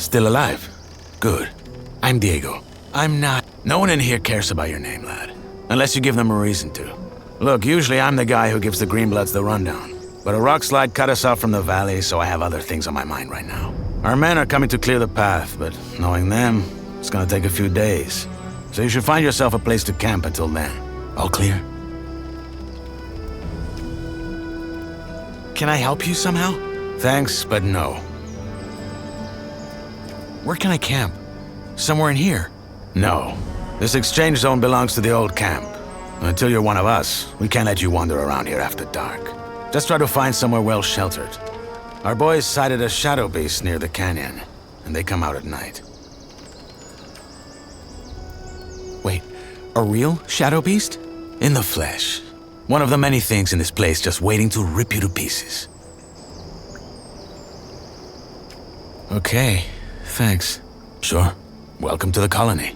Still alive? Good. I'm Diego. I'm not... No one in here cares about your name, lad. Unless you give them a reason to. Look, usually I'm the guy who gives the Greenbloods the rundown. But a rockslide cut us off from the valley, so I have other things on my mind right now. Our men are coming to clear the path, but knowing them, it's gonna take a few days. So you should find yourself a place to camp until then. All clear? Can I help you somehow? Thanks, but no. Where can I camp? Somewhere in here? No. This exchange zone belongs to the old camp. Until you're one of us, we can't let you wander around here after dark. Just try to find somewhere well sheltered. Our boys sighted a shadow beast near the canyon, and they come out at night. Wait, a real shadow beast? In the flesh. One of the many things in this place just waiting to rip you to pieces. Okay, thanks. Sure. Welcome to the colony.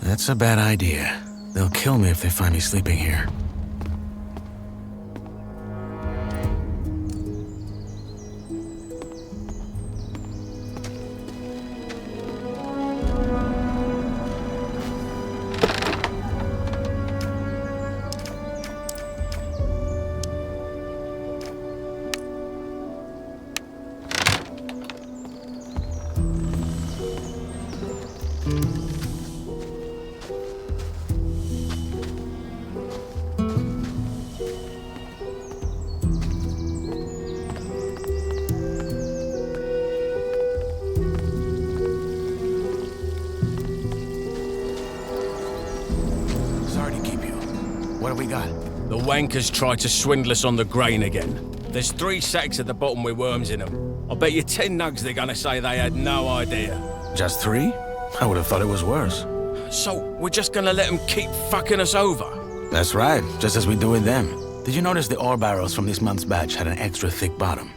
That's a bad idea. They'll kill me if they find me sleeping here. What have we got? The wankers tried to swindle us on the grain again. There's 3 sacks at the bottom with worms in them. I bet you 10 nugs they're gonna say they had no idea. Just 3? I would have thought it was worse. So, we're just gonna let them keep fucking us over? That's right, just as we do with them. Did you notice the ore barrels from this month's batch had an extra thick bottom?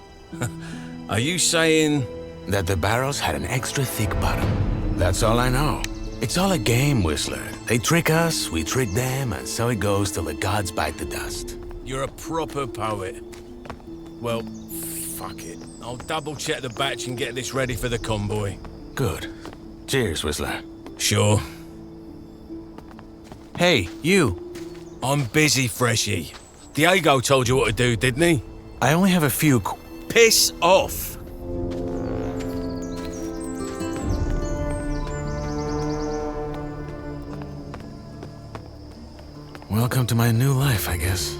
Are you saying... That the barrels had an extra thick bottom. That's all I know. It's all a game, Whistler. They trick us, we trick them, and so it goes till the gods bite the dust. You're a proper poet. Well, fuck it. I'll double-check the batch and get this ready for the convoy. Good. Cheers, Whistler. Sure. Hey, you! I'm busy, Freshie. Diego told you what to do, didn't he? I only have a few Piss off! Welcome to my new life, I guess.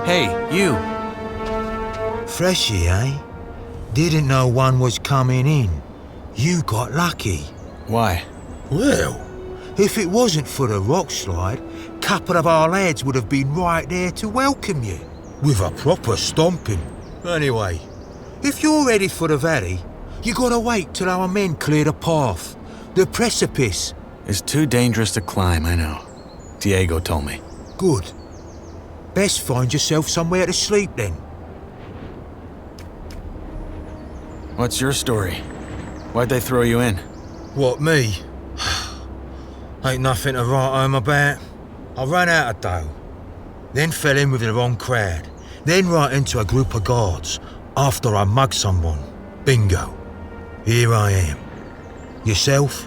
Hey, you. Freshy, eh? Didn't know one was coming in. You got lucky. Why? Well, if it wasn't for the rock slide, couple of our lads would have been right there to welcome you. With a proper stomping. Anyway, if you're ready for the valley, you gotta wait till our men clear the path. The precipice. It's too dangerous to climb, I know. Diego told me. Good. Best find yourself somewhere to sleep then. What's your story? Why'd they throw you in? What, me? Ain't nothing to write home about. I ran out of dough. Then fell in with the wrong crowd. Then right into a group of guards. After I mugged someone. Bingo. Here I am. Yourself?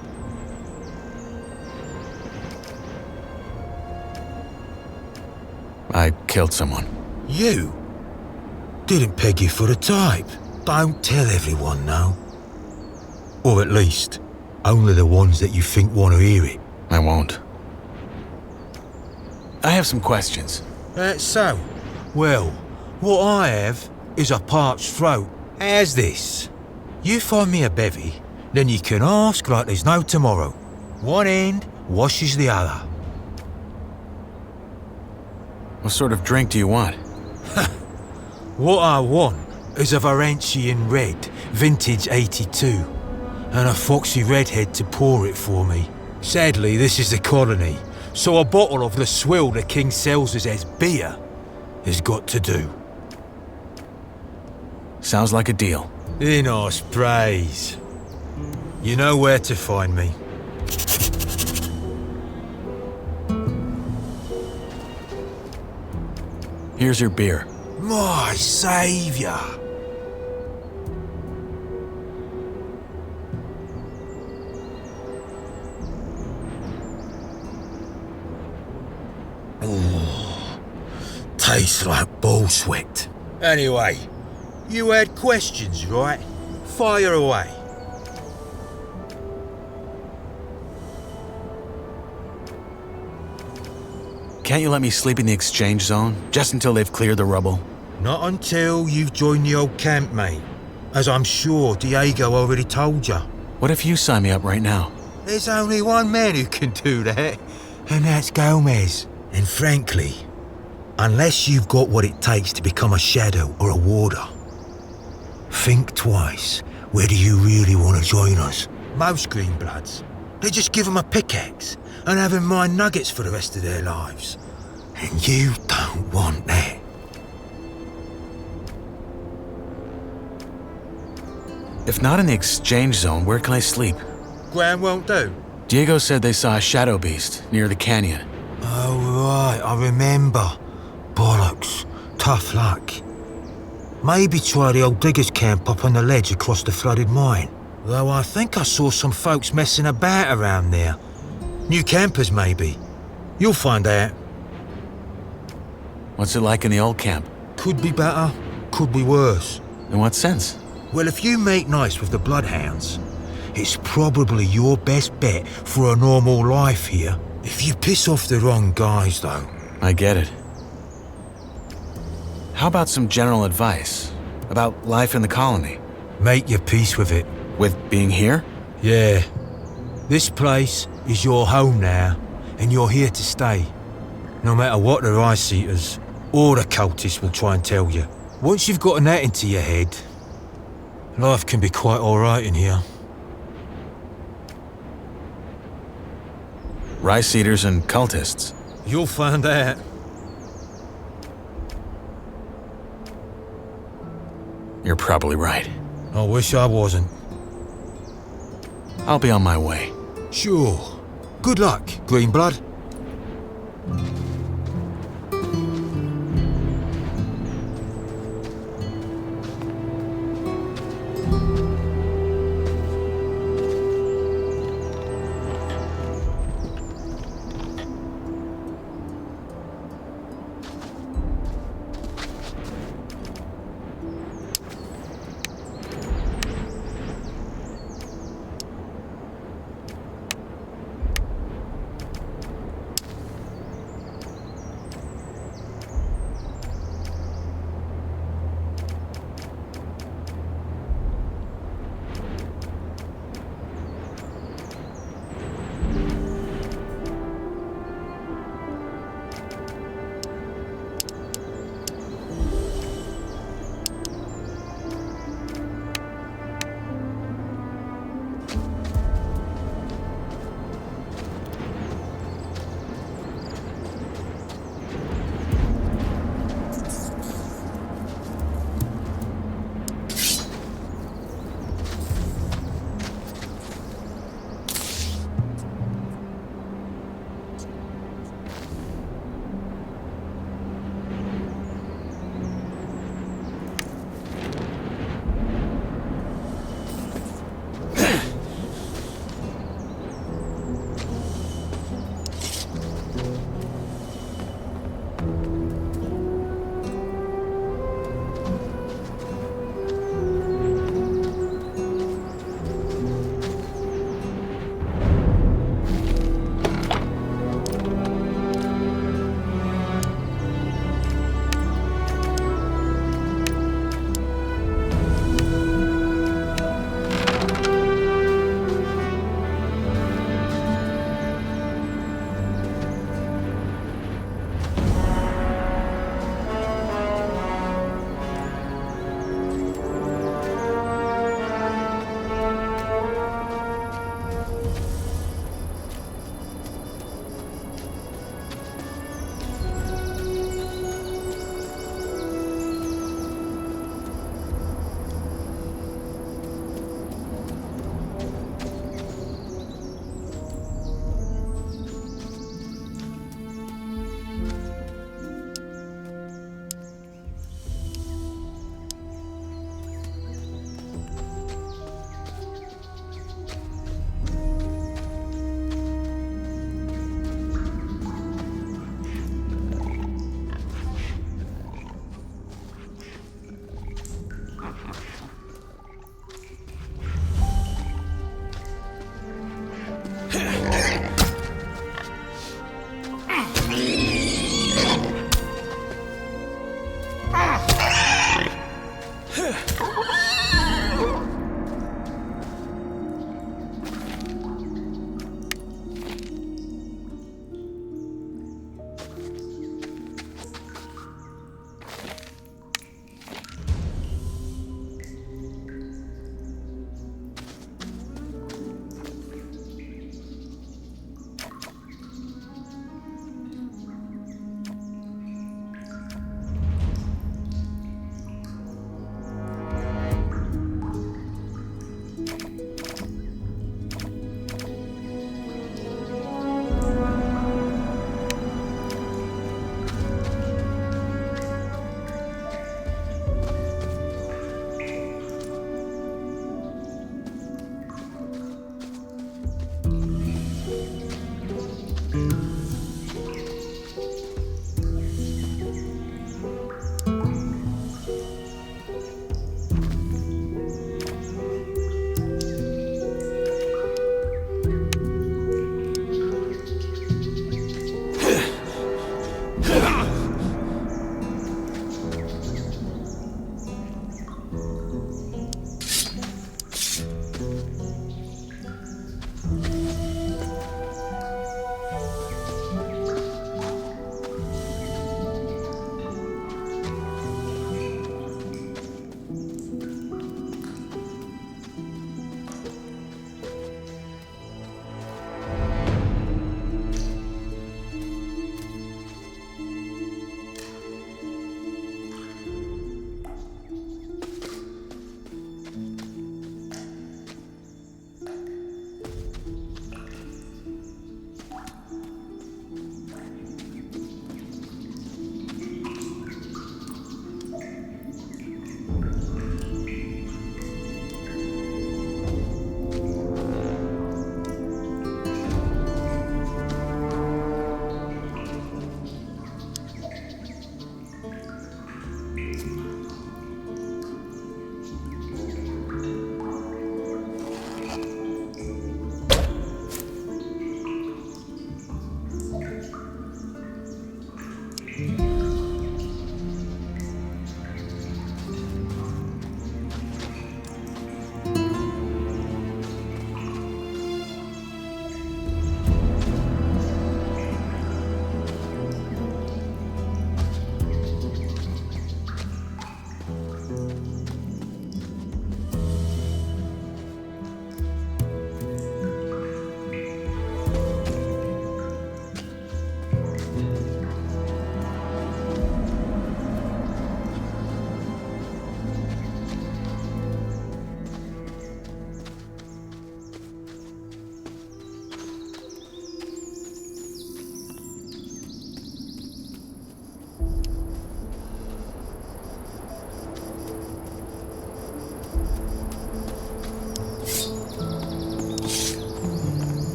I killed someone. You? Didn't peg you for the type. Don't tell everyone, no. Or at least, only the ones that you think want to hear it. I won't. I have some questions. That's so. Well, what I have is a parched throat. How's this? You find me a bevy, then you can ask like there's no tomorrow. One end washes the other. What sort of drink do you want? What I want is a Varantian red, vintage 82, and a foxy redhead to pour it for me. Sadly, this is the colony, so a bottle of the swill the king sells us as beer has got to do. Sounds like a deal. In us praise. You know where to find me. Here's your beer. My saviour! Tastes like bull sweat. Anyway, you had questions, right? Fire away. Can't you let me sleep in the exchange zone, just until they've cleared the rubble? Not until you've joined the old camp, mate. As I'm sure Diego already told you. What if you sign me up right now? There's only one man who can do that, and that's Gomez. And frankly, unless you've got what it takes to become a shadow or a warder, think twice whether you really want to join us. Most Greenbloods, they just give them a pickaxe and have in mind nuggets for the rest of their lives. And you don't want that. If not in the exchange zone, where can I sleep? Ground won't do. Diego said they saw a shadow beast near the canyon. Oh right, I remember. Bollocks. Tough luck. Maybe try the old diggers' camp up on the ledge across the flooded mine. Though I think I saw some folks messing about around there. New campers, maybe. You'll find out. What's it like in the old camp? Could be better, could be worse. In what sense? Well, if you make nice with the bloodhounds, it's probably your best bet for a normal life here. If you piss off the wrong guys, though. I get it. How about some general advice about life in the colony? Make your peace with it. With being here? Yeah. This place is your home now, and you're here to stay. No matter what the Rice-Eaters or the cultists will try and tell you. Once you've gotten that into your head, life can be quite alright in here. Rice eaters and cultists. You'll find out. You're probably right. I wish I wasn't. I'll be on my way. Sure. Good luck, Greenblood.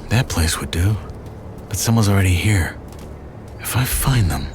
That place would do. But someone's already here. If I find them...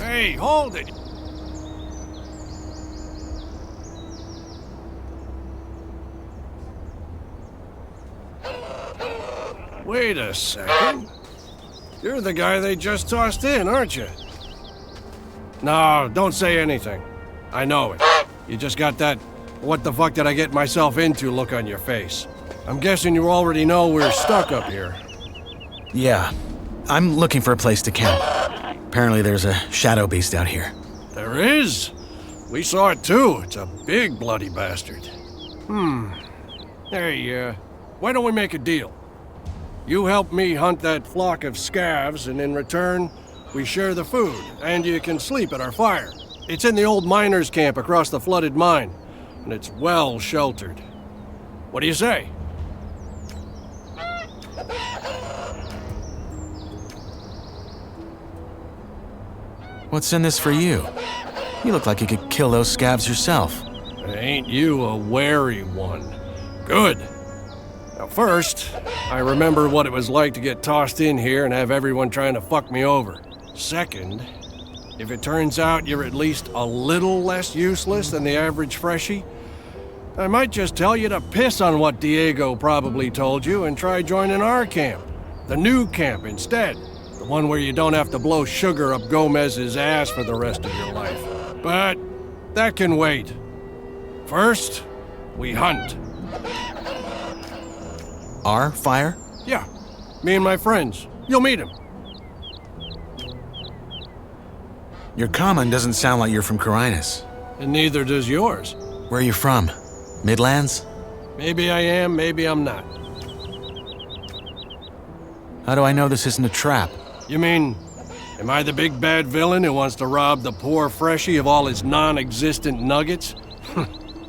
Hey, hold it! Wait a second. You're the guy they just tossed in, aren't you? No, don't say anything. I know it. You just got that "what the fuck did I get myself into" look on your face. I'm guessing you already know we're stuck up here. Yeah. I'm looking for a place to camp. Apparently there's a shadow beast out here. There is? We saw it too. It's a big bloody bastard. Hey, why don't we make a deal? You help me hunt that flock of scavs, and in return, we share the food, and you can sleep at our fire. It's in the old miners' camp across the flooded mine, and it's well sheltered. What do you say? What's in this for you? You look like you could kill those scabs yourself. Ain't you a wary one? Good. Now first, I remember what it was like to get tossed in here and have everyone trying to fuck me over. Second, if it turns out you're at least a little less useless than the average freshie, I might just tell you to piss on what Diego probably told you and try joining our camp. The new camp instead. The one where you don't have to blow sugar up Gomez's ass for the rest of your life. But that can wait. First, we hunt. Our fire? Yeah, me and my friends. You'll meet them. Your common doesn't sound like you're from Carinus. And neither does yours. Where are you from? Midlands? Maybe I am, maybe I'm not. How do I know this isn't a trap? You mean, am I the big bad villain who wants to rob the poor freshie of all his non-existent nuggets?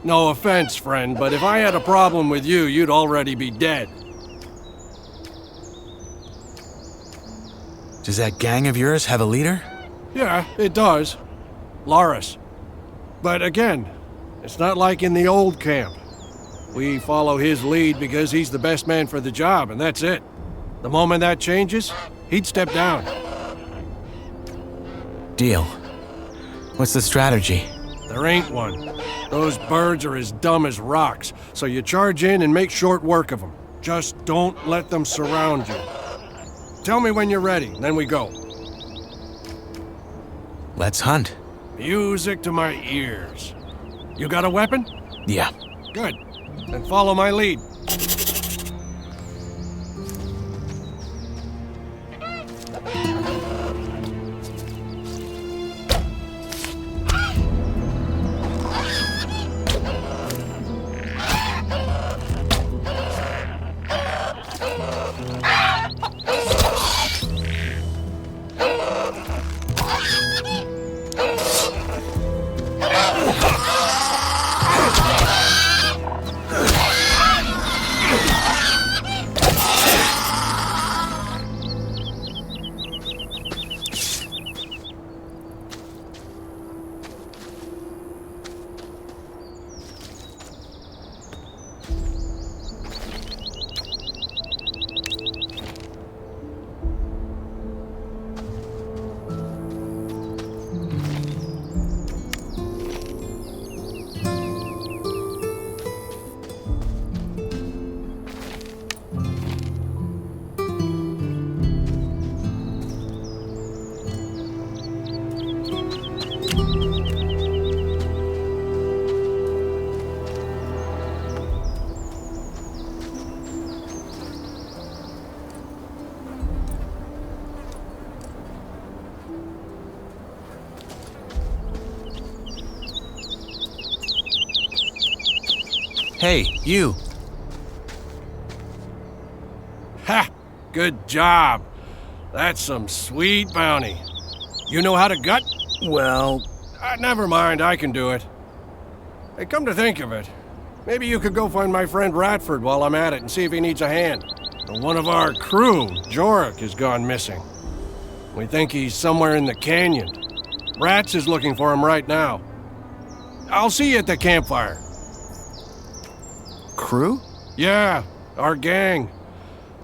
No offense, friend, but if I had a problem with you, you'd already be dead. Does that gang of yours have a leader? Yeah, it does. Loris. But again, it's not like in the old camp. We follow his lead because he's the best man for the job, and that's it. The moment that changes, he'd step down. Deal. What's the strategy? There ain't one. Those birds are as dumb as rocks, so you charge in and make short work of them. Just don't let them surround you. Tell me when you're ready, then we go. Let's hunt. Music to my ears. You got a weapon? Yeah. Good. Then follow my lead. Hey, you. Ha! Good job. That's some sweet bounty. You know how to gut? Well, Never mind, I can do it. Hey, come to think of it, maybe you could go find my friend Ratford while I'm at it and see if he needs a hand. One of our crew, Jorik, has gone missing. We think he's somewhere in the canyon. Rats is looking for him right now. I'll see you at the campfire. crew? Yeah, our gang.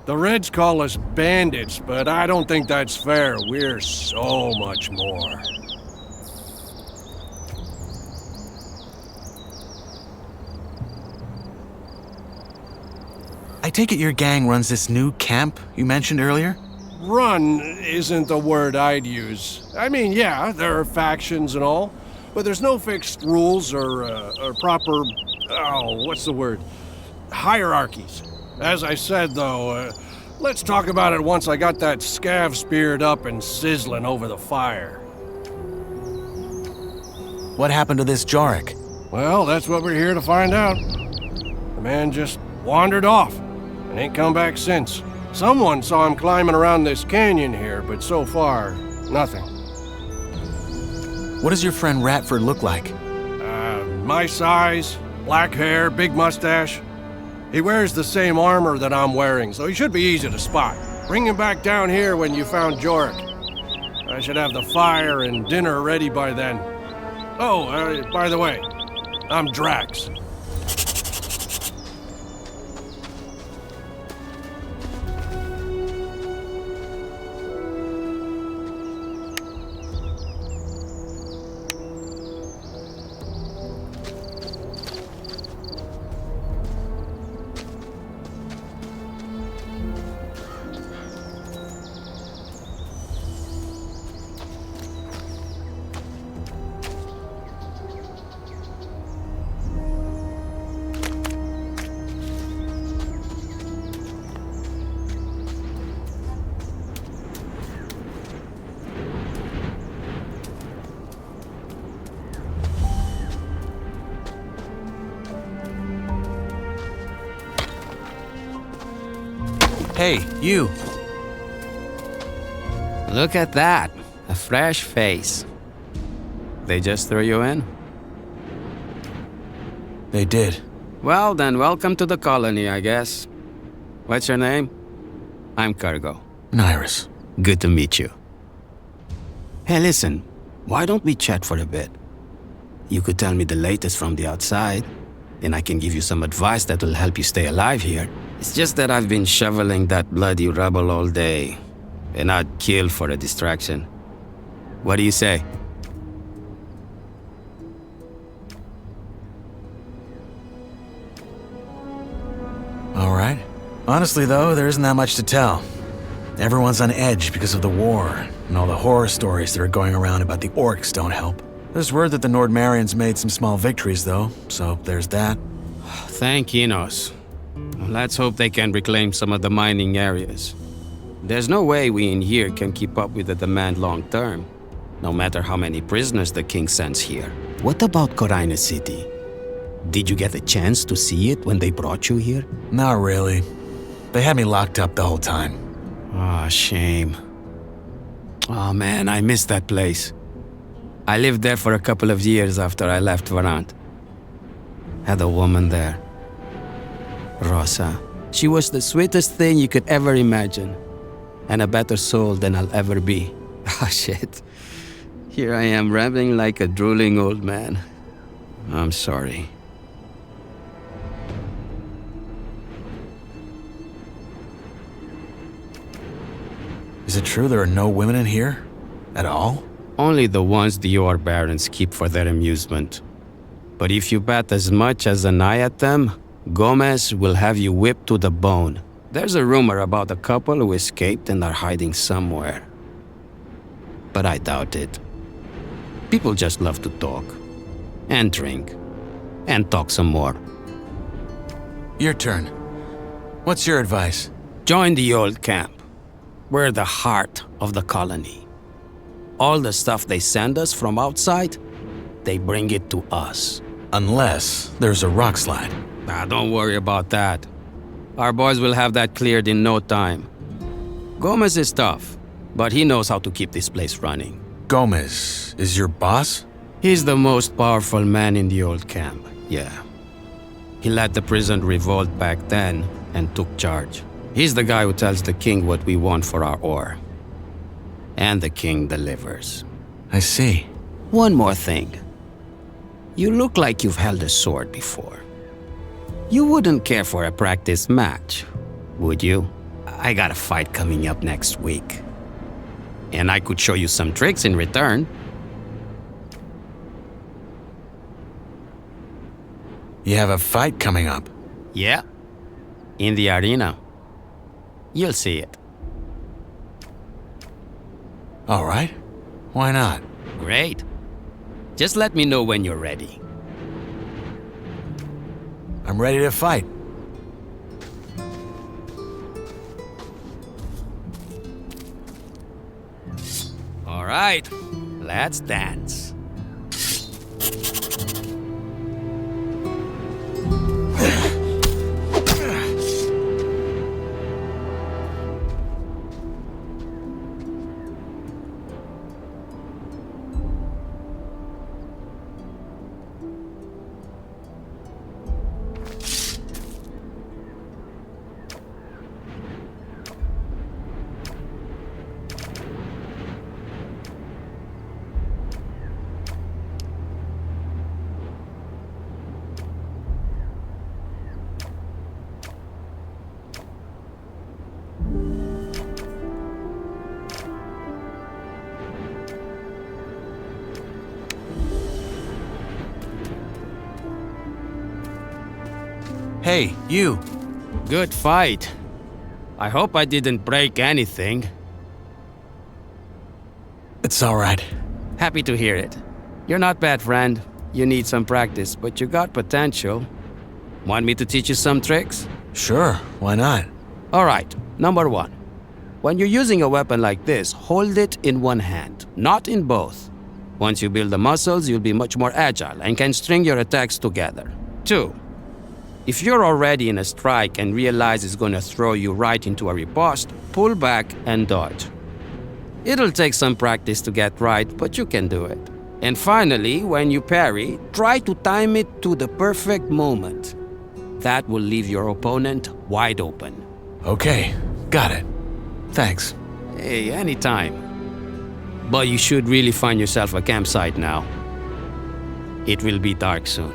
The Reds call us bandits, but I don't think that's fair. We're so much more. I take it your gang runs this new camp you mentioned earlier? Run isn't the word I'd use. I mean, yeah, there are factions and all, but there's no fixed rules or proper, what's the word? Hierarchies. As I said, though, let's talk about it once I got that scav speared up and sizzling over the fire. What happened to this Jorik? Well, that's what we're here to find out. The man just wandered off and ain't come back since. Someone saw him climbing around this canyon here, but so far, nothing. What does your friend Ratford look like? My size, black hair, big mustache. He wears the same armor that I'm wearing, so he should be easy to spot. Bring him back down here when you found Jorik. I should have the fire and dinner ready by then. Oh, by the way, I'm Drax. Hey, you. Look at that. A fresh face. They just threw you in? They did. Well, then welcome to the colony, I guess. What's your name? I'm Cargo. Nyras. Good to meet you. Hey, listen. Why don't we chat for a bit? You could tell me the latest from the outside, and I can give you some advice that will help you stay alive here. It's just that I've been shoveling that bloody rubble all day, and I'd kill for a distraction. What do you say? All right. Honestly, though, there isn't that much to tell. Everyone's on edge because of the war, and all the horror stories that are going around about the orcs don't help. There's word that the Nordmarians made some small victories, though, so there's that. Thank Enos. Let's hope they can reclaim some of the mining areas. There's no way we in here can keep up with the demand long term, no matter how many prisoners the king sends here. What about Corina City? Did you get a chance to see it when they brought you here? Not really. They had me locked up the whole time. Ah, shame. Oh man, I miss that place. I lived there for a couple of years after I left Varant. Had a woman there. Rosa. She was the sweetest thing you could ever imagine. And a better soul than I'll ever be. Ah, shit. Here I am rambling like a drooling old man. I'm sorry. Is it true there are no women in here? At all? Only the ones the Ore Barons keep for their amusement. But if you bet as much as an eye at them, Gomez will have you whipped to the bone. There's a rumor about a couple who escaped and are hiding somewhere. But I doubt it. People just love to talk. And drink. And talk some more. Your turn. What's your advice? Join the old camp. We're the heart of the colony. All the stuff they send us from outside, they bring it to us. Unless there's a rock slide. Don't worry about that. Our boys will have that cleared in no time. Gomez is tough, but he knows how to keep this place running. Gomez is your boss? He's the most powerful man in the old camp, yeah. He led the prison revolt back then and took charge. He's the guy who tells the king what we want for our ore. And the king delivers. I see. One more thing. You look like you've held a sword before. You wouldn't care for a practice match, would you? I got a fight coming up next week. And I could show you some tricks in return. You have a fight coming up? Yeah. In the arena. You'll see it. All right. Why not? Great. Just let me know when you're ready. I'm ready to fight. All right. Let's dance. Hey, you. Good fight. I hope I didn't break anything. It's all right. Happy to hear it. You're not bad, friend. You need some practice, but you got potential. Want me to teach you some tricks? Sure, why not? All right, number one. When you're using a weapon like this, hold it in one hand, not in both. Once you build the muscles, you'll be much more agile and can string your attacks together. 2. If you're already in a strike and realize it's gonna throw you right into a riposte, pull back and dodge. It'll take some practice to get right, but you can do it. And finally, when you parry, try to time it to the perfect moment. That will leave your opponent wide open. Okay, got it. Thanks. Hey, anytime. But you should really find yourself a campsite now. It will be dark soon.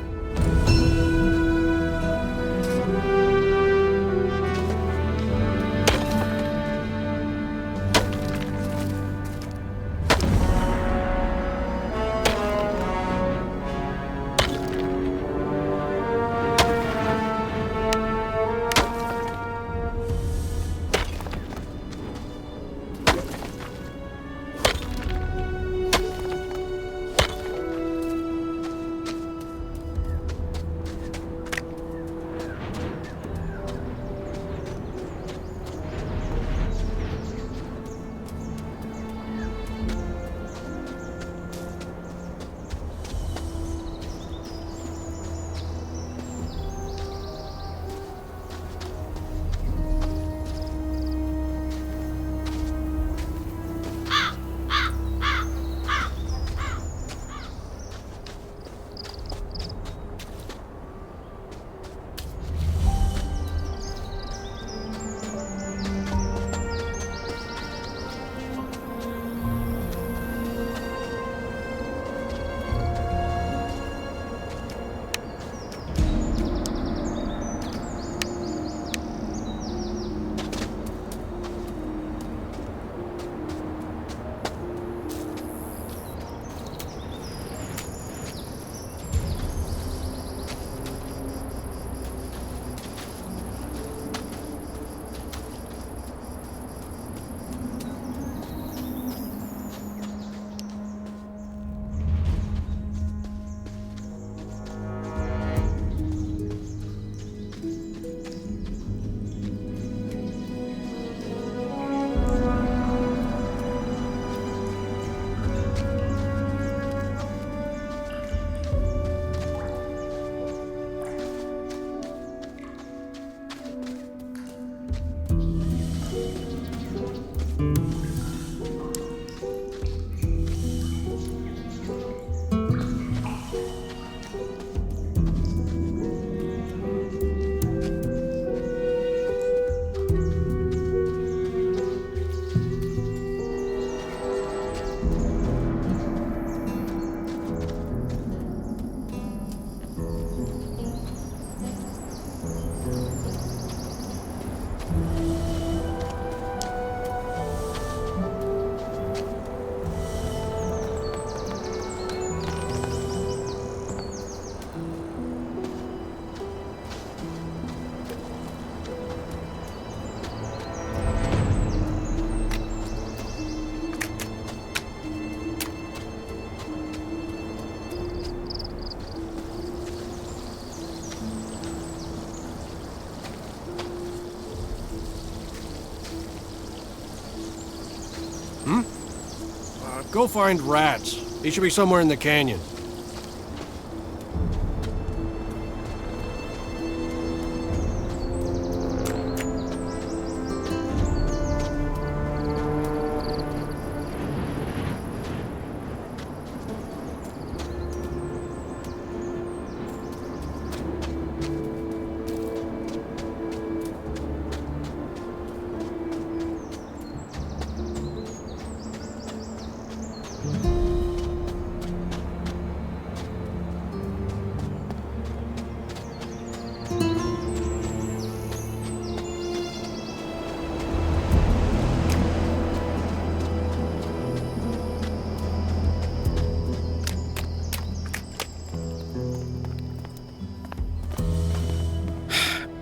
Go find rats. They should be somewhere in the canyon.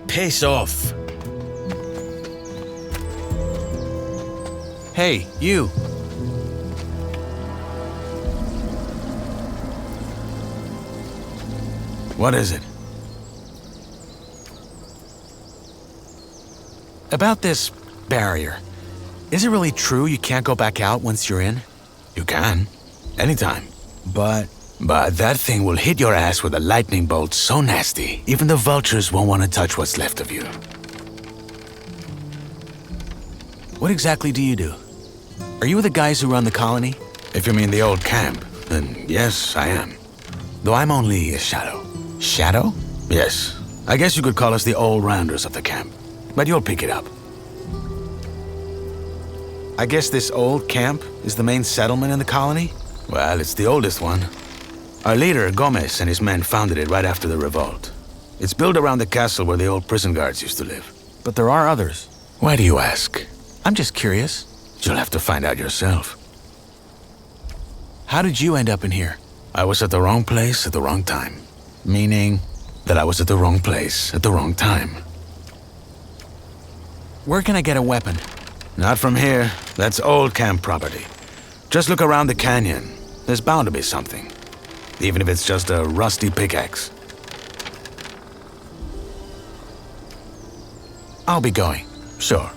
Piss off. Hey, you. What is it? About this barrier. Is it really true you can't go back out once you're in? You can. Anytime. But But that thing will hit your ass with a lightning bolt so nasty, even the vultures won't want to touch what's left of you. what exactly do you do? Are you the guys who run the colony? If you mean the old camp, then yes, I am. Though I'm only a shadow. Shadow? Yes. I guess you could call us the all-rounders of the camp. But you'll pick it up. I guess this old camp is the main settlement in the colony? Well, it's the oldest one. Our leader, Gomez, and his men founded it right after the revolt. It's built around the castle where the old prison guards used to live. But there are others. Why do you ask? I'm just curious. You'll have to find out yourself. How did you end up in here? I was at the wrong place at the wrong time. Meaning, That I was at the wrong place at the wrong time. where can I get a weapon? Not from here. That's old camp property. Just look around the canyon. There's bound to be something. Even if it's just a rusty pickaxe. I'll be going. Sure.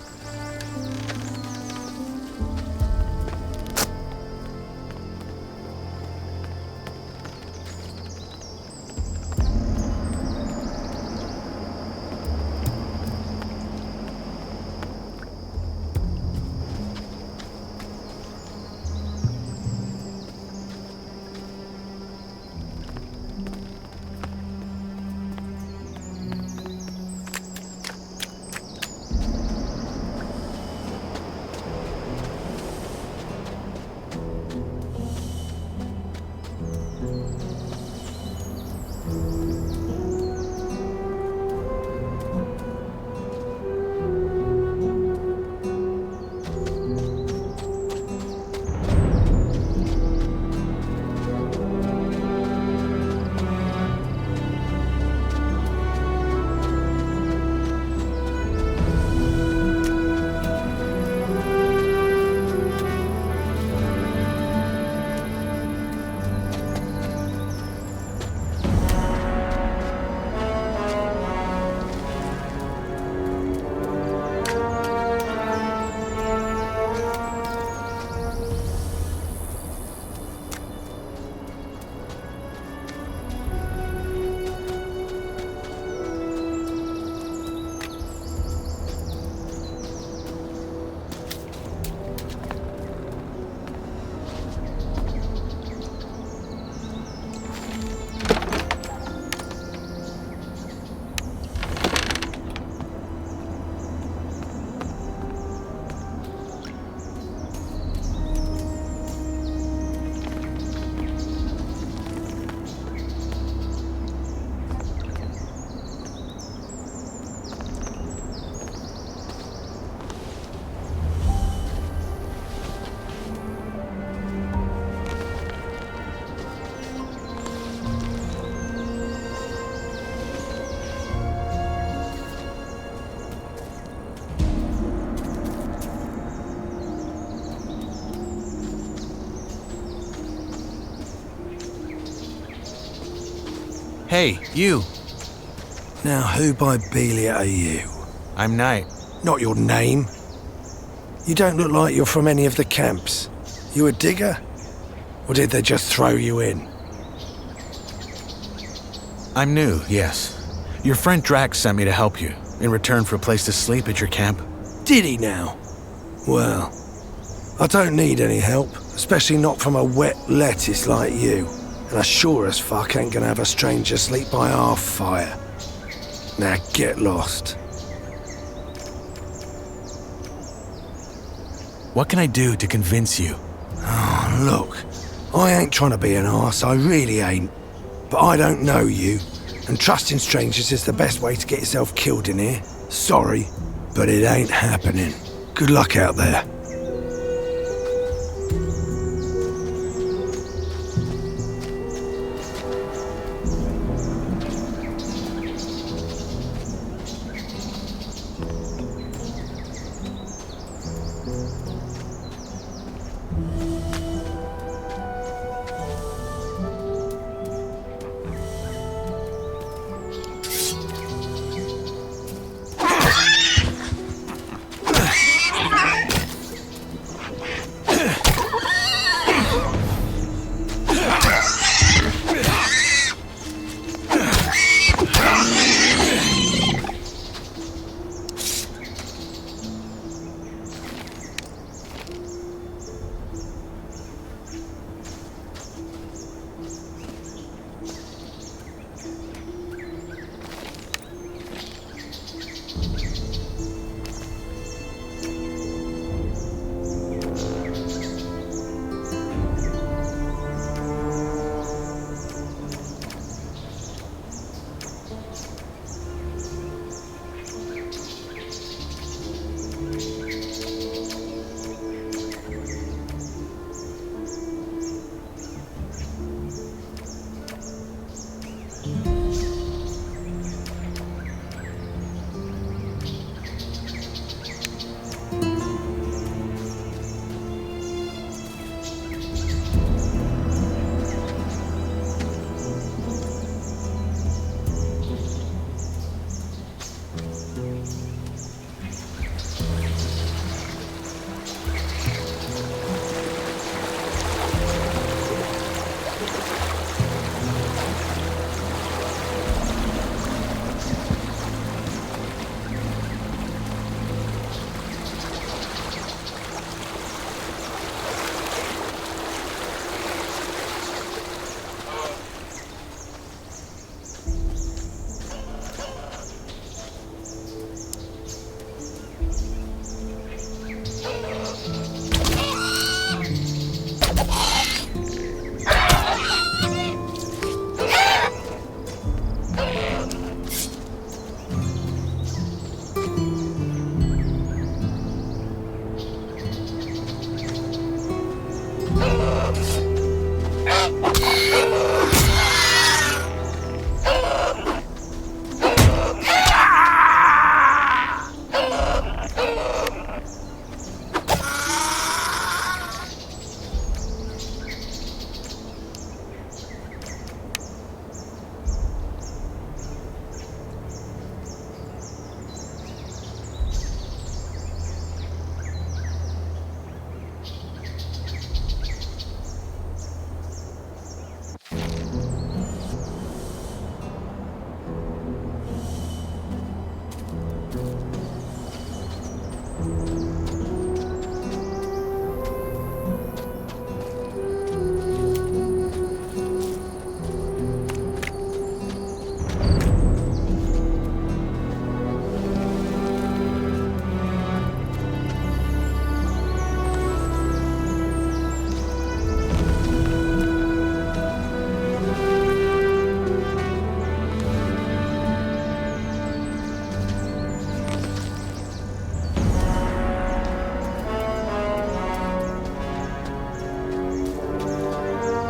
Hey, you. Now, who by Belia are you? I'm Knight. Not your name. You don't look like you're from any of the camps. You a digger? Or did they just throw you in? I'm new, yes. Your friend Drax sent me to help you, in return for a place to sleep at your camp. Did he now? Well, I don't need any help, especially not from a wet lettuce like you. And I sure as fuck ain't gonna have a stranger sleep by our fire. Now get lost. What can I do to convince you? Oh, look, I ain't trying to be an arse, I really ain't. But I don't know you, and trusting strangers is the best way to get yourself killed in here. Sorry, but it ain't happening. Good luck out there.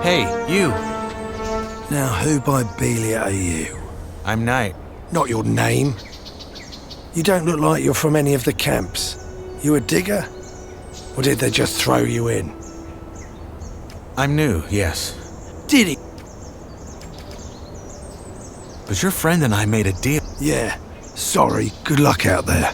Hey, you. Now who by Belia are you? I'm Knight. Not your name. You don't look like you're from any of the camps. You a digger? Or did they just throw you in? I'm new, yes. Did he? But your friend and I made a deal. Yeah. Sorry. Good luck out there.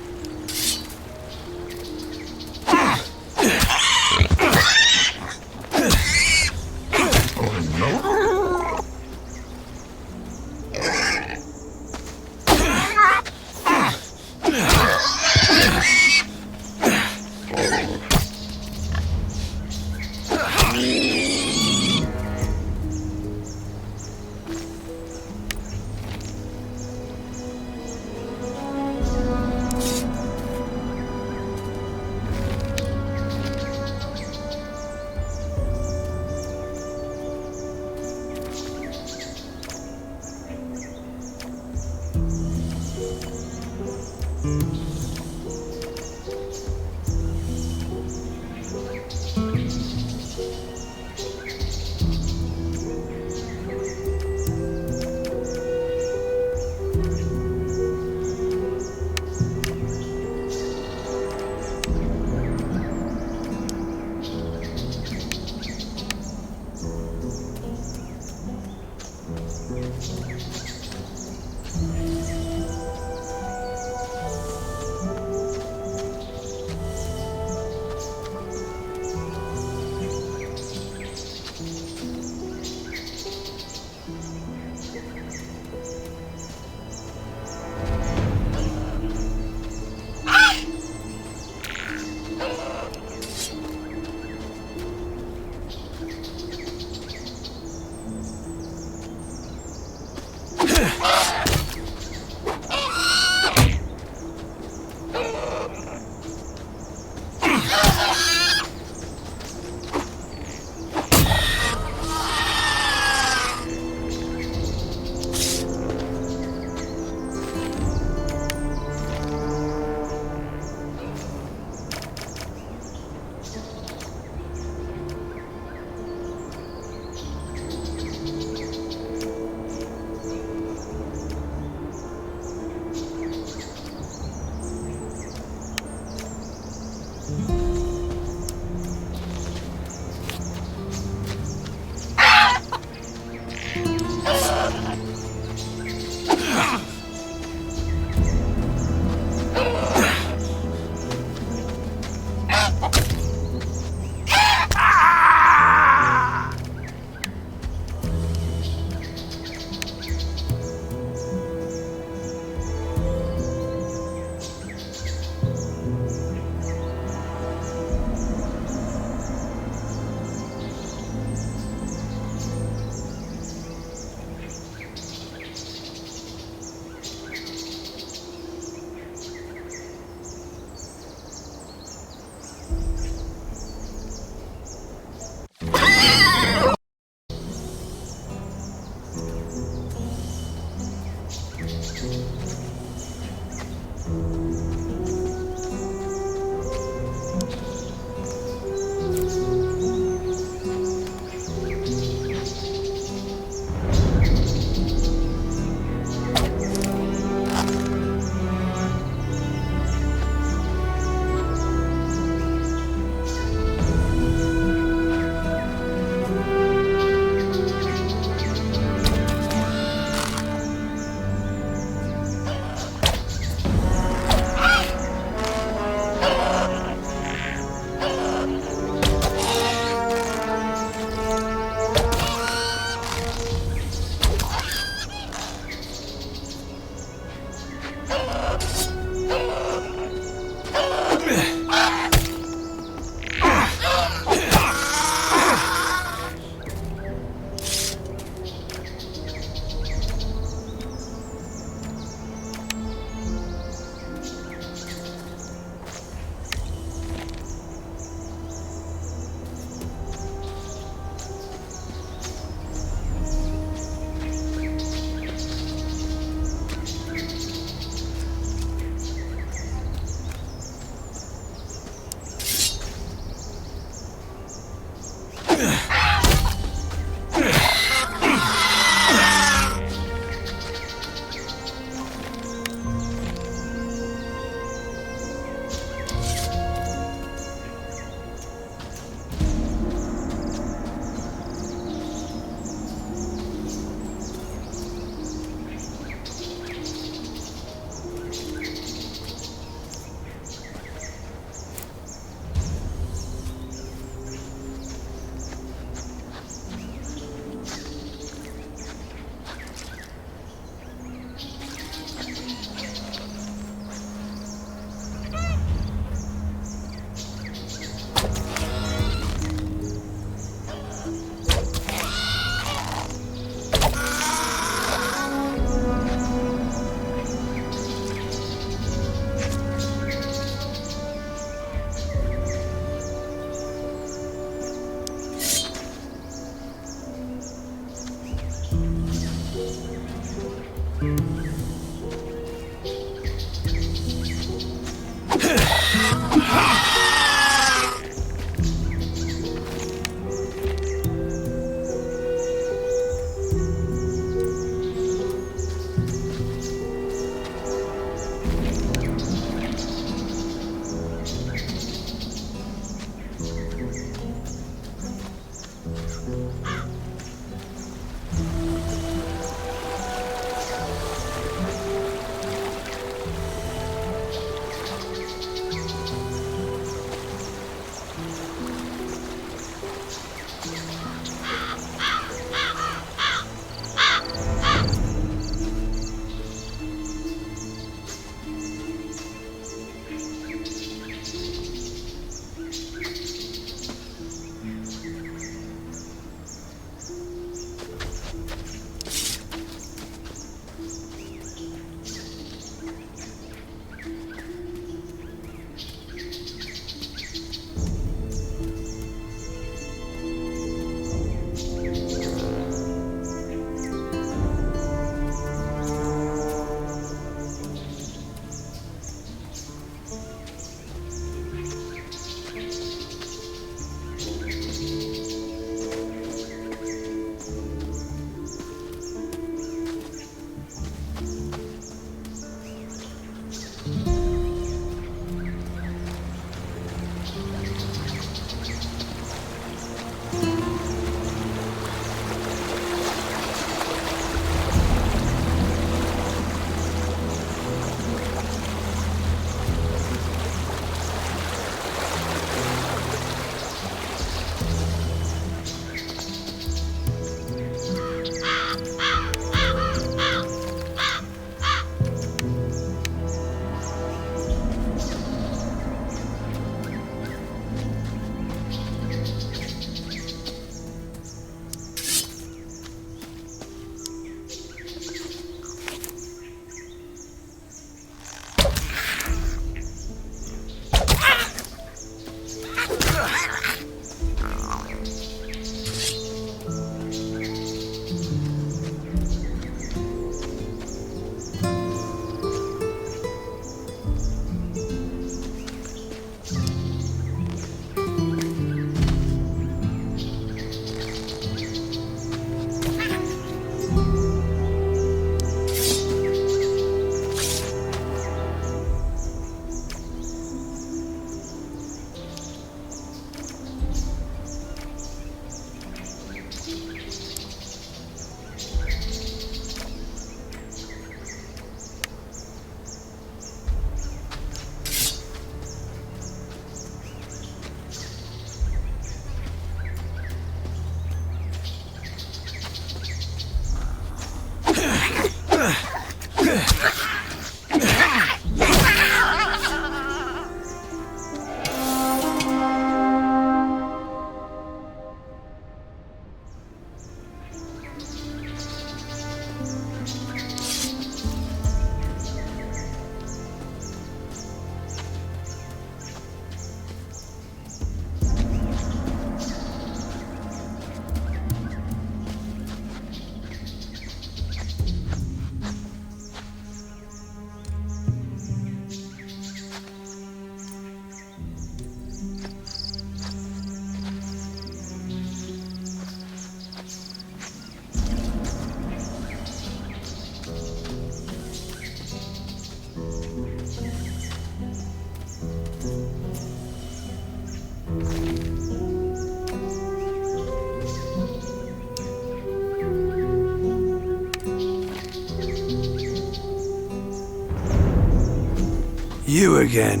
You again.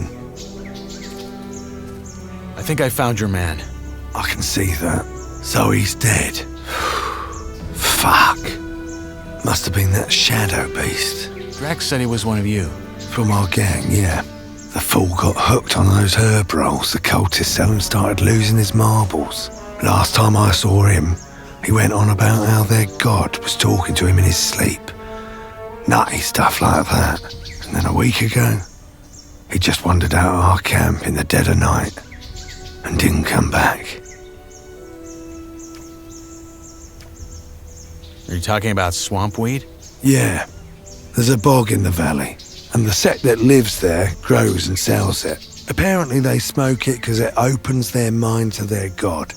I think I found your man. I can see that. So he's dead. Fuck. Must have been that shadow beast. Drax said he was one of you. From our gang, yeah. The fool got hooked on those herb rolls the cultists sell and started losing his marbles. Last time I saw him, he went on about how their god was talking to him in his sleep. Nutty stuff like that. And then a week ago, he just wandered out of our camp in the dead of night and didn't come back. Are you talking about swamp weed? Yeah, there's a bog in the valley, and the sect that lives there grows and sells it. Apparently they smoke it because it opens their mind to their god,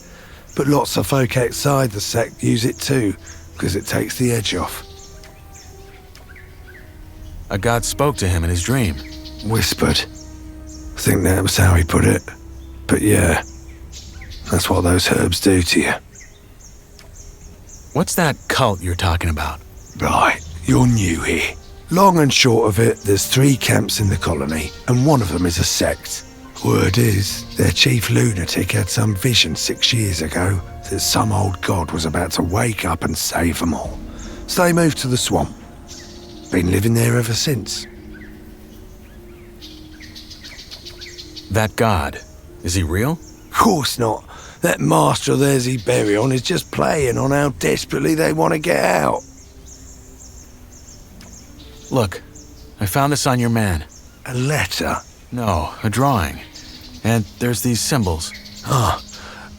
but lots of folk outside the sect use it too, because it takes the edge off. A god spoke to him in his dream. Whispered. I think that was how he put it. But yeah, that's what those herbs do to you. What's that cult you're talking about? Right, you're new here. Long and short of it, there's 3 camps in the colony, and one of them is a sect. Word is, their chief lunatic had some vision 6 years ago that some old god was about to wake up and save them all. So they moved to the swamp. Been living there ever since. That god, is he real? Course not. That master of theirs he bury on is just playing on how desperately they want to get out. Look, I found this on your man. A letter? No, a drawing. And there's these symbols. Ah,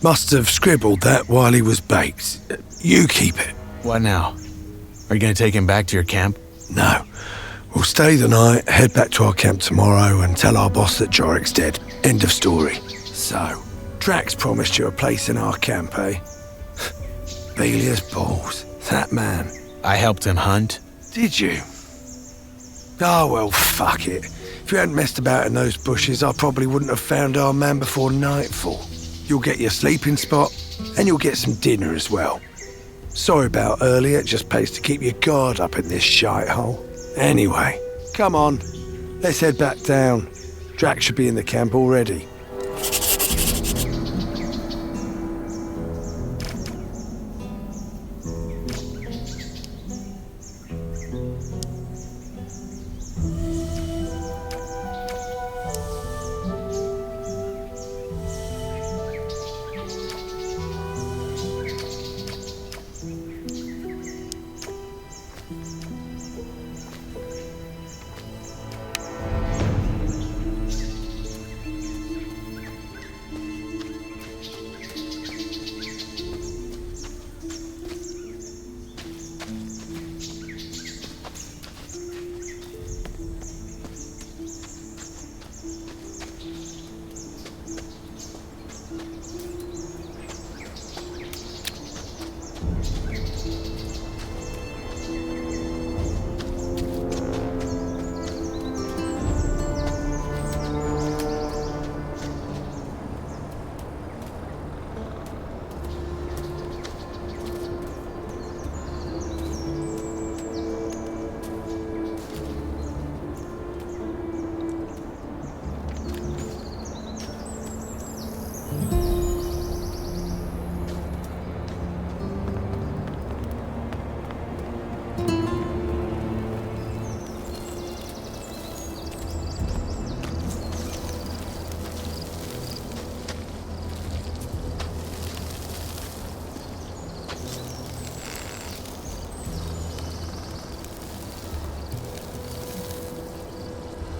must have scribbled that while he was baked. You keep it. What now? Are you gonna take him back to your camp? No. We'll stay the night, head back to our camp tomorrow and tell our boss that Jorik's dead. End of story. So, Drax promised you a place in our camp, eh? Belia's balls. That man. I helped him hunt. Did you? Oh, well, fuck it. If you hadn't messed about in those bushes, I probably wouldn't have found our man before nightfall. You'll get your sleeping spot, and you'll get some dinner as well. Sorry about earlier, it just pays to keep your guard up in this shithole. Anyway, come on. Let's head back down. Drax should be in the camp already.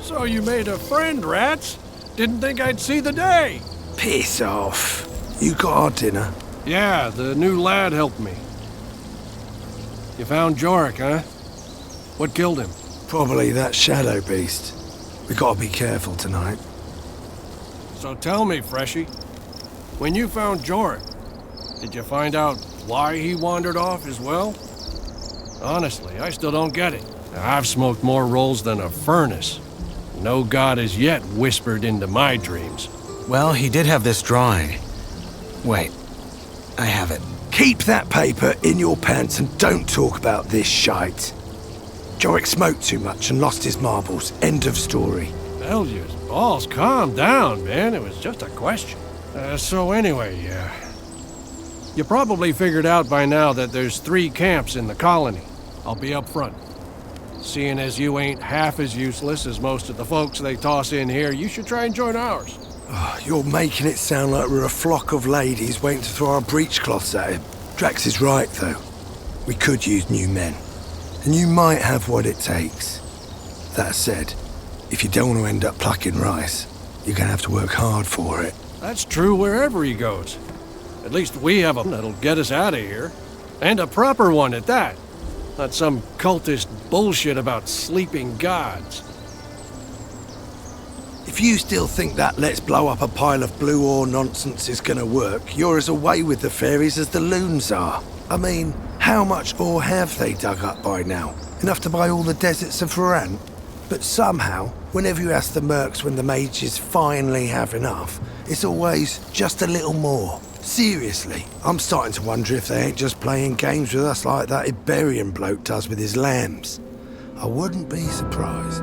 So you made a friend, Rats? Didn't think I'd see the day. Piss off. You got our dinner? Yeah, the new lad helped me. You found Jorik, huh? What killed him? Probably that shadow beast. We gotta be careful tonight. So tell me, Freshie, when you found Jorik, did you find out why he wandered off as well? Honestly, I still don't get it. I've smoked more rolls than a furnace. No god has yet whispered into my dreams. Well, he did have this drawing. Wait, I have it. Keep that paper in your pants and don't talk about this shite. Jorik smoked too much and lost his marbles. End of story. Belgius, balls, calm down, man. It was just a question. So anyway, you probably figured out by now that there's 3 camps in the colony. I'll be up front. Seeing as you ain't half as useless as most of the folks they toss in here, you should try and join ours. Oh, you're making it sound like we're a flock of ladies waiting to throw our breechcloths at him. Drax is right, though. We could use new men. And you might have what it takes. That said, if you don't want to end up plucking rice, you're gonna have to work hard for it. That's true wherever he goes. At least we have a that'll get us out of here. And a proper one at that. Not some cultist bullshit about sleeping gods. If you still think that let's blow up a pile of blue ore nonsense is gonna work, you're as away with the fairies as the loons are. I mean, how much ore have they dug up by now? Enough to buy all the deserts of Varan? But somehow, whenever you ask the mercs when the mages finally have enough, it's always just a little more. Seriously, I'm starting to wonder if they ain't just playing games with us like that Iberian bloke does with his lambs. I wouldn't be surprised.